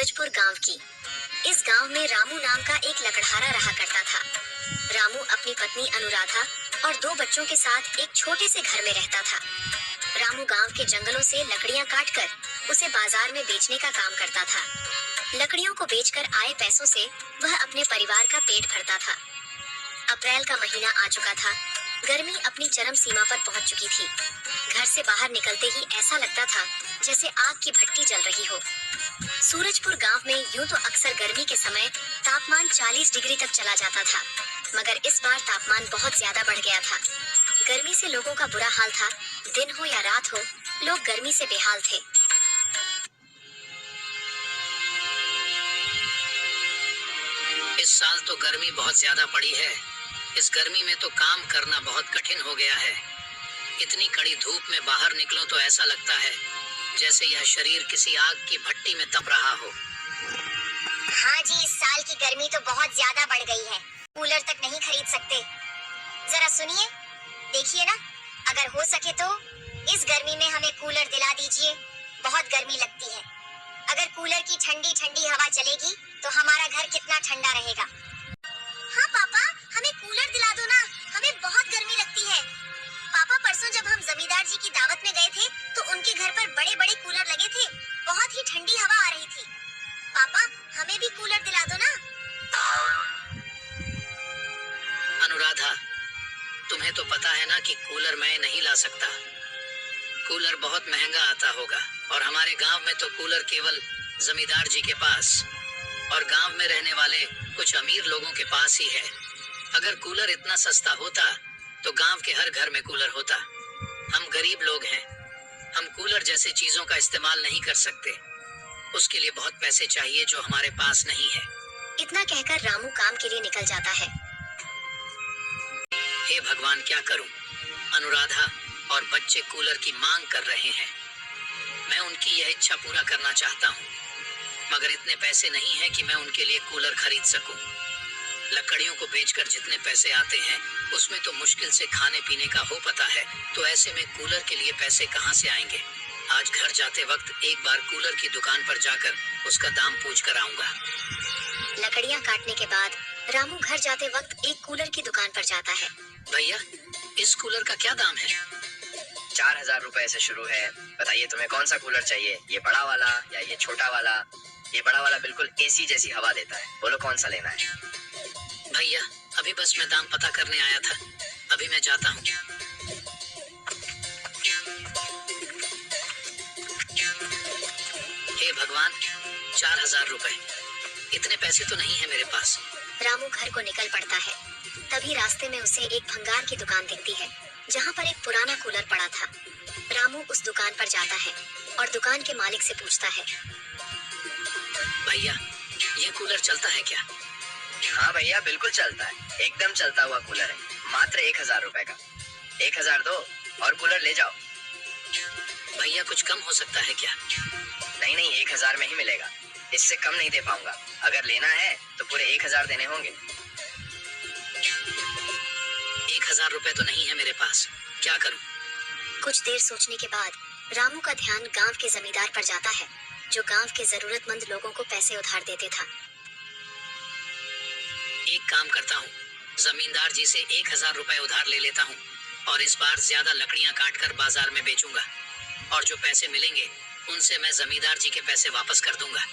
सूरजपुर गांव की। इस गांव में रामू नाम का एक लकड़हारा रहा करता था। रामू अपनी पत्नी अनुराधा और 2 बच्चों के साथ एक छोटे से घर में रहता था। रामू गांव के जंगलों से लकड़ियां काटकर उसे बाजार में बेचने का काम करता था। लकड़ियों को बेचकर आए पैसों से वह अपने परिवार का पेट भरता था। अप्रैल का महीना आ चुका था। गर्मी अपनी चरम सीमा पर पहुंच चुकी थी। घर से बाहर निकलते ही ऐसा लगता था जैसे आग की भट्टी जल रही हो। सूरजपुर गांव में यूं तो अक्सर गर्मी के समय तापमान 40 डिग्री तक चला जाता था, मगर इस बार तापमान बहुत ज्यादा बढ़ गया था। गर्मी से लोगों का बुरा हाल था। दिन हो या रात हो, लोग गर्मी से बेहाल थे। इस साल तो गर्मी बहुत ज्यादा पड़ी है। इस गर्मी में तो काम करना बहुत कठिन हो गया है। इतनी कड़ी धूप में बाहर निकलो तो ऐसा लगता है जैसे यह शरीर किसी आग की भट्टी में तप रहा हो। हाँ जी, इस साल की गर्मी तो बहुत ज्यादा बढ़ गई है। कूलर तक नहीं खरीद सकते। जरा सुनिए, देखिए ना, अगर हो सके तो इस गर्मी में हमें कूलर दिला दीजिए। बहुत गर्मी लगती है। अगर कूलर की ठंडी ठंडी हवा चलेगी तो हमारा घर कितना ठंडा रहेगा। हाँ पापा, हमें कूलर दिला दो ना, हमें बहुत गर्मी लगती है। पापा, परसों जब हम जमींदार जी की दावत में गए थे तो उनके घर पर बड़े बड़े कूलर लगे थे। बहुत ही ठंडी हवा आ रही थी। पापा, हमें भी कूलर दिला दो ना। अनुराधा, तुम्हें तो पता है ना कि कूलर मैं नहीं ला सकता। कूलर बहुत महंगा आता होगा और हमारे गांव में तो कूलर केवल जमींदार जी के पास और गांव में रहने वाले कुछ अमीर लोगों के पास ही है। अगर कूलर इतना सस्ता होता तो गांव के हर घर में कूलर होता। हम गरीब लोग हैं, हम कूलर जैसे चीजों का इस्तेमाल नहीं कर सकते। उसके लिए बहुत पैसे चाहिए जो हमारे पास नहीं है। इतना कहकर रामू काम के लिए निकल जाता है। हे भगवान, क्या करूं? अनुराधा और बच्चे कूलर की मांग कर रहे हैं। मैं उनकी यह इच्छा पूरा करना चाहता हूं, मगर इतने पैसे नहीं हैं कि मैं उनके लिए कूलर खरीद सकूं। लकड़ियों को बेचकर जितने पैसे आते हैं उसमें तो मुश्किल से खाने पीने का हो पता है, तो ऐसे में कूलर के लिए पैसे कहां से आएंगे? आज घर जाते वक्त एक बार कूलर की दुकान पर जाकर उसका दाम पूछ कर आऊंगा। लकड़ियां काटने के बाद रामू घर जाते वक्त एक कूलर की दुकान पर जाता है। भैया, इस कूलर का क्या दाम है? 4000 रुपए से शुरू है। बताइए तुम्हें कौन सा कूलर चाहिए, ये बड़ा वाला या ये छोटा वाला? ये बड़ा वाला बिल्कुल एसी जैसी हवा देता है। बोलो कौन सा लेना है? भैया, अभी बस मैं दाम पता करने आया था, अभी मैं जाता हूँ। हे भगवान, 4000 रुपए, इतने पैसे तो नहीं है मेरे पास। रामू घर को निकल पड़ता है। तभी रास्ते में उसे एक भंगार की दुकान दिखती है, जहाँ पर एक पुराना कूलर पड़ा था। रामू उस दुकान पर जाता है और दुकान के मालिक से पूछता है, भैया, ये कूलर चलता है क्या? हाँ भैया, बिल्कुल चलता है। एकदम चलता हुआ कूलर है। मात्र 1000 रुपए का। 1000 दो और कूलर ले जाओ। भैया, कुछ कम हो सकता है क्या? नहीं नहीं, 1000 में ही मिलेगा। इससे कम नहीं दे पाऊंगा। अगर लेना है तो पूरे 1000 देने होंगे। 1000 रुपए तो नहीं है मेरे पास, क्या करूं? कुछ देर सोचने के बाद रामू का ध्यान गांव के जमींदार पर जाता है, जो गांव के जरूरतमंद लोगों को पैसे उधार देते था। एक काम करता हूँ, जमींदार जी से 1000 रुपए उधार ले लेता हूँ और इस बार ज्यादा लकड़ियां काटकर बाजार में बेचूंगा और जो पैसे मिलेंगे उनसे मैं जमींदार जी के पैसे वापस कर दूंगा।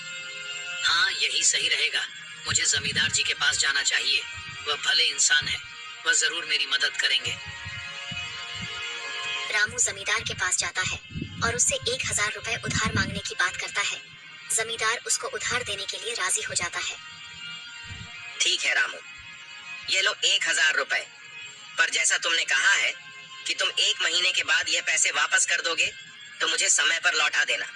हाँ, यही सही रहेगा। मुझे जमींदार जी के पास जाना चाहिए। वह भले इंसान है, वह जरूर मेरी मदद करेंगे। रामू जमींदार के पास जाता है और उससे 1000 रुपए उधार मांगने की बात करता है। जमींदार उसको उधार देने के लिए राजी हो जाता है। ठीक है रामू, ये लो 1000 रुपए। पर जैसा तुमने कहा है कि तुम 1 महीने के बाद ये पैसे वापस कर दोगे, तो मुझे समय पर लौटा देना।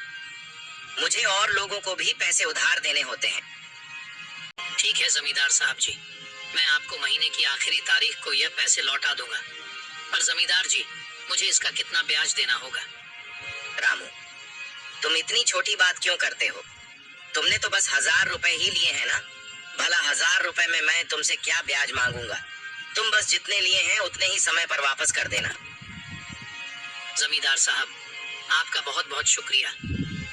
मुझे और लोगों को भी पैसे उधार देने होते हैं। ठीक है जमींदार साहब जी, मैं आपको महीने की आखिरी तारीख को यह पैसे लौटा दूंगा। पर जमींदार जी, मुझे इसका कितना ब्याज देना होगा? रामू, तुम इतनी छोटी बात क्यों करते हो? तुमने तो बस 1000 रुपए ही लिए हैं ना। भला 1000 रुपए में मैं तुमसे क्या ब्याज मांगूंगा? तुम बस जितने लिए हैं उतने ही समय पर वापस कर देना। जमींदार साहब, आपका बहुत बहुत शुक्रिया।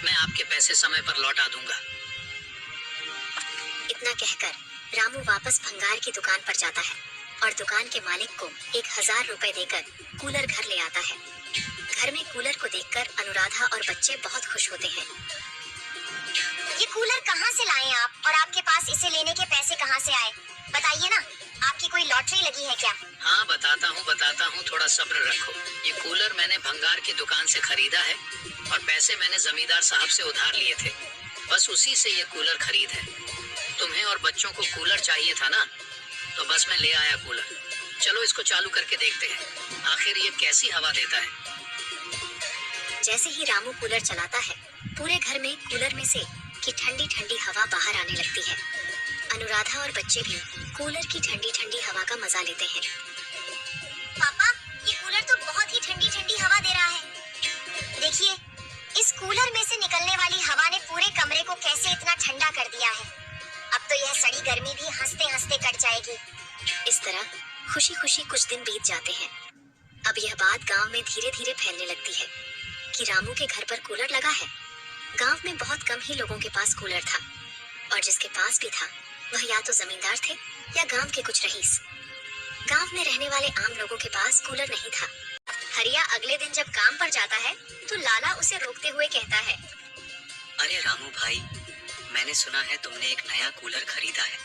मैं आपके पैसे समय पर लौटा दूंगा। इतना कहकर रामू वापस भंगार की दुकान पर जाता है और दुकान के मालिक को 1000 रुपए देकर कूलर घर ले आता है। घर में कूलर को देखकर अनुराधा और बच्चे बहुत खुश होते हैं। ये कूलर कहाँ से लाए आप और आपके पास इसे लेने के पैसे कहाँ से आए? बताइए ना, आपकी कोई लॉटरी लगी है क्या? हाँ बताता हूँ, थोड़ा सब्र रखो। ये कूलर मैंने भंगार की दुकान से खरीदा है और पैसे मैंने जमींदार साहब से उधार लिए थे। बस उसी से ये कूलर खरीद है। तुम्हें और बच्चों को कूलर चाहिए था ना, तो बस मैं ले आया कूलर। चलो इसको चालू करके देखते हैं, आखिर ये कैसी हवा देता है। जैसे ही रामू कूलर चलाता है, पूरे घर में कूलर में से की ठंडी ठंडी हवा बाहर आने लगती है। अनुराधा और बच्चे भी कूलर की ठंडी ठंडी हवा का मजा लेते हैं। पापा, ये कूलर तो बहुत ही ठंडी ठंडी हवा दे रहा है। देखिए, इस कूलर में से निकलने वाली हवा ने पूरे कमरे को कैसे इतना ठंडा कर दिया है। अब तो यह सड़ी गर्मी भी हंसते हंसते कट जाएगी। इस तरह खुशी खुशी कुछ दिन बीत जाते हैं। अब यह बात गांव में धीरे धीरे फैलने लगती है कि रामू के घर पर कूलर लगा है। गांव में बहुत कम ही लोगों के पास कूलर था और जिसके पास भी था वह या तो जमींदार थे या गांव के कुछ रईस। गांव में रहने वाले आम लोगों के पास कूलर नहीं था। हरिया अगले दिन जब काम पर जाता है तो लाला उसे रोकते हुए कहता है, अरे रामू भाई, मैंने सुना है तुमने एक नया कूलर खरीदा है।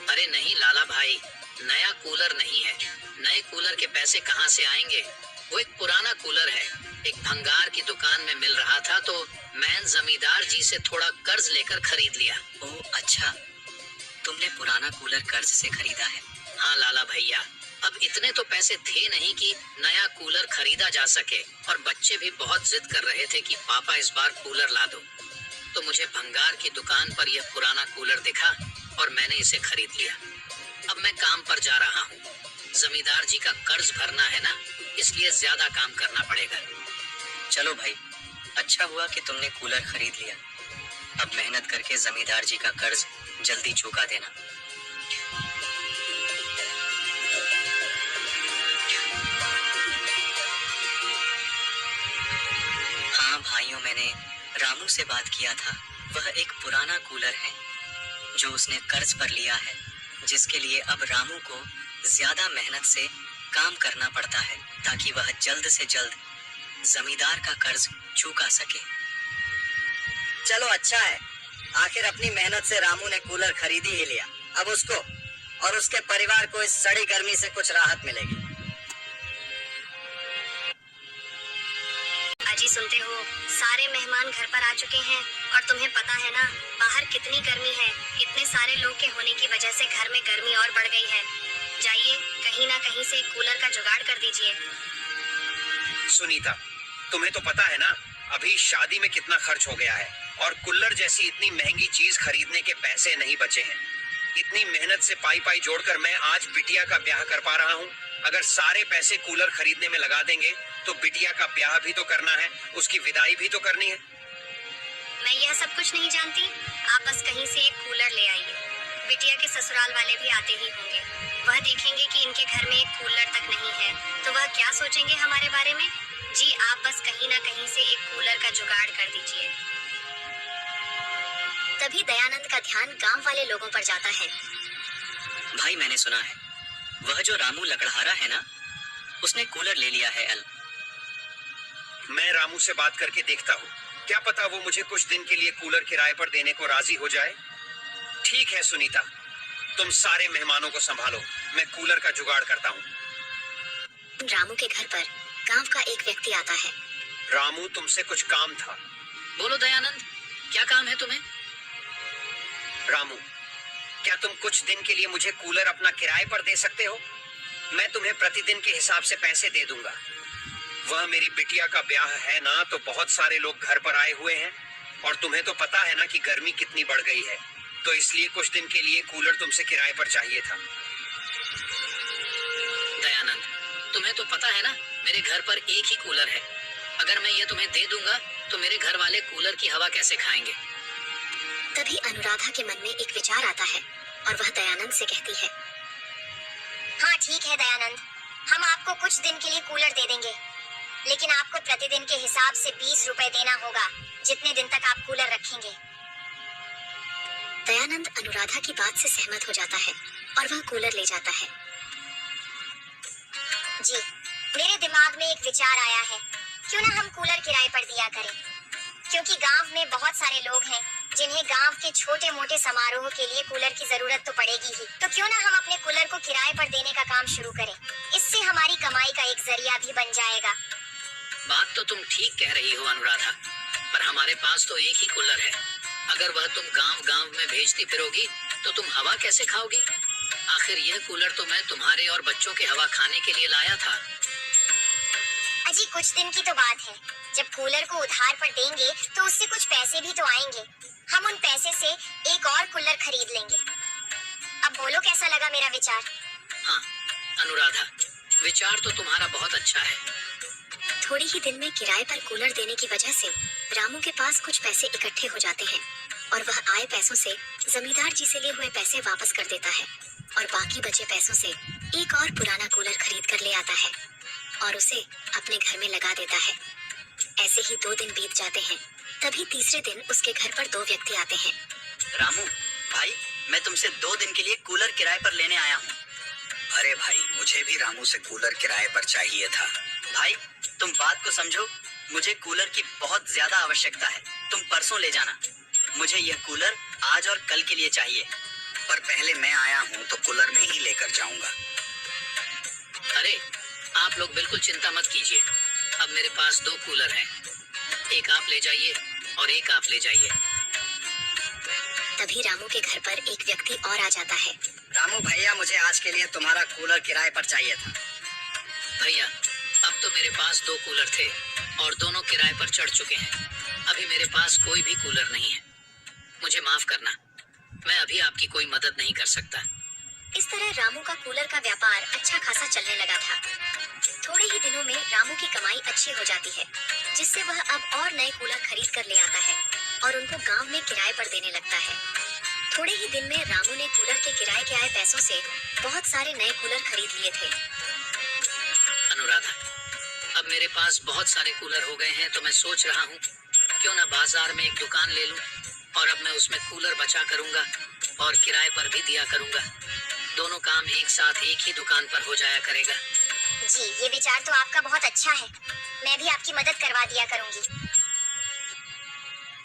अरे नहीं लाला भाई, नया कूलर नहीं है। नए कूलर के पैसे कहाँ से आएंगे? वो एक पुराना कूलर है, एक भंगार की दुकान में मिल रहा था तो मैं जमींदार जी से थोड़ा कर्ज लेकर खरीद लिया। ओह अच्छा, तुमने पुराना कूलर कर्ज से खरीदा है? हाँ लाला भैया, अब इतने तो पैसे थे नहीं कि नया कूलर खरीदा जा सके और बच्चे भी बहुत जिद कर रहे थे कि पापा इस बार कूलर ला दो। तो मुझे भंगार की दुकान पर यह पुराना कूलर दिखा और मैंने इसे खरीद लिया। अब मैं काम पर जा रहा हूँ। जमींदार जी का कर्ज भरना है ना, इसलिए ज्यादा काम करना पड़ेगा। चलो भाई, अच्छा हुआ कि तुमने कूलर खरीद लिया। अब मेहनत करके जमींदार जी का कर्ज जल्दी चुका देना। हाँ भाइयों, मैंने रामू से बात किया था। वह एक पुराना कूलर है जो उसने कर्ज पर लिया है, जिसके लिए अब रामू को ज्यादा मेहनत से काम करना पड़ता है ताकि वह जल्द से जल्द जमींदार का कर्ज चुका सके। चलो अच्छा है, आखिर अपनी मेहनत से रामू ने कूलर खरीद ही लिया। अब उसको और उसके परिवार को इस सड़ी गर्मी से कुछ राहत मिलेगी। अजी सुनते हो, सारे मेहमान घर पर आ चुके हैं और तुम्हें पता है ना बाहर कितनी गर्मी है। इतने सारे लोग के होने की वजह से घर में गर्मी और बढ़ गई है। जाइए कहीं ना कहीं से कूलर का जुगाड़ कर दीजिए। सुनीता, तुम्हें तो पता है ना अभी शादी में कितना खर्च हो गया है और कूलर जैसी इतनी महंगी चीज खरीदने के पैसे नहीं बचे हैं। इतनी मेहनत से पाई पाई जोड़कर मैं आज बिटिया का ब्याह कर पा रहा हूँ। अगर सारे पैसे कूलर खरीदने में लगा देंगे तो बिटिया का ब्याह भी तो करना है, उसकी विदाई भी तो करनी है। मैं यह सब कुछ नहीं जानती, आप बस कहीं से एक कूलर ले आइए। बिटिया के ससुराल वाले भी आते ही होंगे, वह देखेंगे कि इनके घर में एक कूलर तक नहीं है तो वह क्या सोचेंगे हमारे बारे में। जी आप बस कहीं ना कहीं से एक कूलर का जुगाड़ कर दीजिए। तभी दयानंद का ध्यान गांव वाले लोगों पर जाता है। भाई मैंने सुना है वह जो रामू लकड़हारा है ना, उसने कूलर ले लिया है। मैं रामू से बात करके देखता हूँ, क्या पता वो मुझे कुछ दिन के लिए कूलर किराए पर देने को राजी हो जाए। ठीक है सुनीता, तुम सारे मेहमानों को संभालो, मैं कूलर का जुगाड़ करता हूँ। रामू के घर पर गांव का एक व्यक्ति आता है। रामू, तुमसे कुछ काम था। बोलो दयानंद, क्या काम है तुम्हें? रामू, क्या तुम कुछ दिन के लिए मुझे कूलर अपना किराए पर दे सकते हो? मैं तुम्हें प्रतिदिन के हिसाब से पैसे दे दूंगा। वह मेरी बिटिया का ब्याह है ना, तो बहुत सारे लोग घर पर आए हुए हैं और तुम्हें तो पता है ना कि गर्मी कितनी बढ़ गई है, तो इसलिए कुछ दिन के लिए कूलर तुमसे किराए पर चाहिए था। दयानंद, तुम्हें तो पता है ना मेरे घर पर एक ही कूलर है। अगर मैं ये तुम्हें दे दूंगा तो मेरे घर वाले कूलर की हवा कैसे खाएंगे? तभी अनुराधा के मन में एक विचार आता है और वह दयानंद से कहती है, हाँ ठीक है दयानंद, हम आपको कुछ दिन के लिए कूलर दे देंगे, लेकिन आपको प्रतिदिन के हिसाब से 20 रुपए देना होगा, जितने दिन तक आप कूलर रखेंगे। दयानंद अनुराधा की बात से सहमत हो जाता है और वह कूलर ले जाता है। जी, मेरे दिमाग में एक विचार आया है, क्यों ना हम कूलर किराए पर दिया करें, क्योंकि गांव में बहुत सारे लोग हैं जिन्हें गांव के छोटे मोटे समारोह के लिए कूलर की जरूरत तो पड़ेगी ही, तो क्यों ना हम अपने कूलर को किराए पर देने का काम शुरू करें। इससे हमारी कमाई का एक जरिया भी बन जाएगा। बात तो तुम ठीक कह रही हो अनुराधा, पर हमारे पास तो एक ही कूलर है। अगर वह तुम गांव गांव में भेजती फिरोगी तो तुम हवा कैसे खाओगी? आखिर यह कूलर तो मैं तुम्हारे और बच्चों के हवा खाने के लिए लाया था। अजी, कुछ दिन की तो बात है, जब कूलर को उधार पर देंगे तो उससे कुछ पैसे भी तो आएंगे। हम उन पैसे से एक और कूलर खरीद लेंगे। अब बोलो, कैसा लगा मेरा विचार? हाँ अनुराधा, विचार तो तुम्हारा बहुत अच्छा है। थोड़ी ही दिन में किराए पर कूलर देने की वजह से रामू के पास कुछ पैसे इकट्ठे हो जाते हैं और वह आए पैसों से जमींदार जी से लिए हुए पैसे वापस कर देता है और बाकी बचे पैसों से एक और पुराना कूलर खरीद कर ले आता है और उसे अपने घर में लगा देता है। ऐसे ही 2 दिन बीत जाते हैं। तभी तीसरे दिन उसके घर पर 2 व्यक्ति आते हैं। रामू भाई, मैं तुमसे 2 दिन के लिए कूलर किराए पर लेने आया हूँ। अरे भाई, मुझे भी रामू से कूलर किराए पर चाहिए था। भाई तुम बात को समझो, मुझे कूलर की बहुत ज्यादा आवश्यकता है। तुम परसों ले जाना। मुझे यह कूलर आज और कल के लिए चाहिए। पर पहले मैं आया हूँ तो कूलर में ही लेकर जाऊंगा। अरे आप लोग बिल्कुल चिंता मत कीजिए, अब मेरे पास 2 कूलर हैं। एक आप ले जाइए और एक आप ले जाइए। तभी रामू के घर पर एक व्यक्ति और आ जाता है। रामू भैया, मुझे आज के लिए तुम्हारा कूलर किराए पर चाहिए था। भैया, अब तो मेरे पास 2 कूलर थे और दोनों किराए पर चढ़ चुके हैं। अभी मेरे पास कोई भी कूलर नहीं है। मुझे माफ करना, मैं अभी आपकी कोई मदद नहीं कर सकता। इस तरह रामू का कूलर का व्यापार अच्छा खासा चलने लगा था। थोड़े ही दिनों में रामू की कमाई अच्छी हो जाती है, जिससे वह अब और नए कूलर खरीद कर ले आता है और उनको गांव में किराए पर देने लगता है। थोड़े ही दिन में रामू ने कूलर के किराए के आए पैसों से बहुत सारे नए कूलर खरीद लिए थे। अनुराधा, अब मेरे पास बहुत सारे कूलर हो गए हैं तो मैं सोच रहा हूँ क्यों ना बाजार में एक दुकान ले लूं और अब मैं उसमें कूलर बचा करूंगा और किराए पर भी दिया करूंगा। दोनों काम एक साथ एक ही दुकान पर हो जाया करेगा। जी, ये विचार तो आपका बहुत अच्छा है। मैं भी आपकी मदद करवा दिया करूंगी।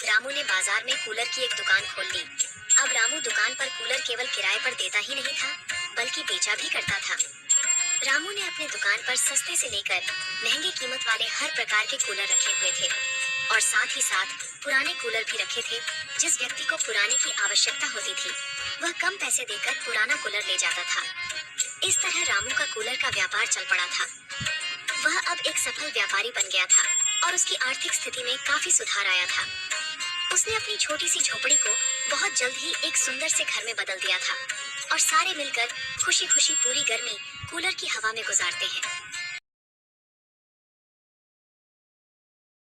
रामू ने बाजार में कूलर की एक दुकान खोल ली। अब रामू दुकान पर कूलर केवल किराए पर देता ही नहीं था, बल्कि बेचा भी करता था। रामू ने अपने दुकान पर सस्ते से लेकर महंगे कीमत वाले हर प्रकार के कूलर रखे हुए थे और साथ ही साथ पुराने कूलर भी रखे थे। जिस व्यक्ति को पुराने की आवश्यकता होती थी, वह कम पैसे देकर पुराना कूलर ले जाता था। इस तरह रामू का कूलर का व्यापार चल पड़ा था। वह अब एक सफल व्यापारी बन गया था और उसकी आर्थिक स्थिति में काफी सुधार आया था। उसने अपनी छोटी सी झोपड़ी को बहुत जल्द ही एक सुंदर से घर में बदल दिया था और सारे मिलकर खुशी खुशी पूरी गर्मी कूलर की हवा में गुजारते हैं।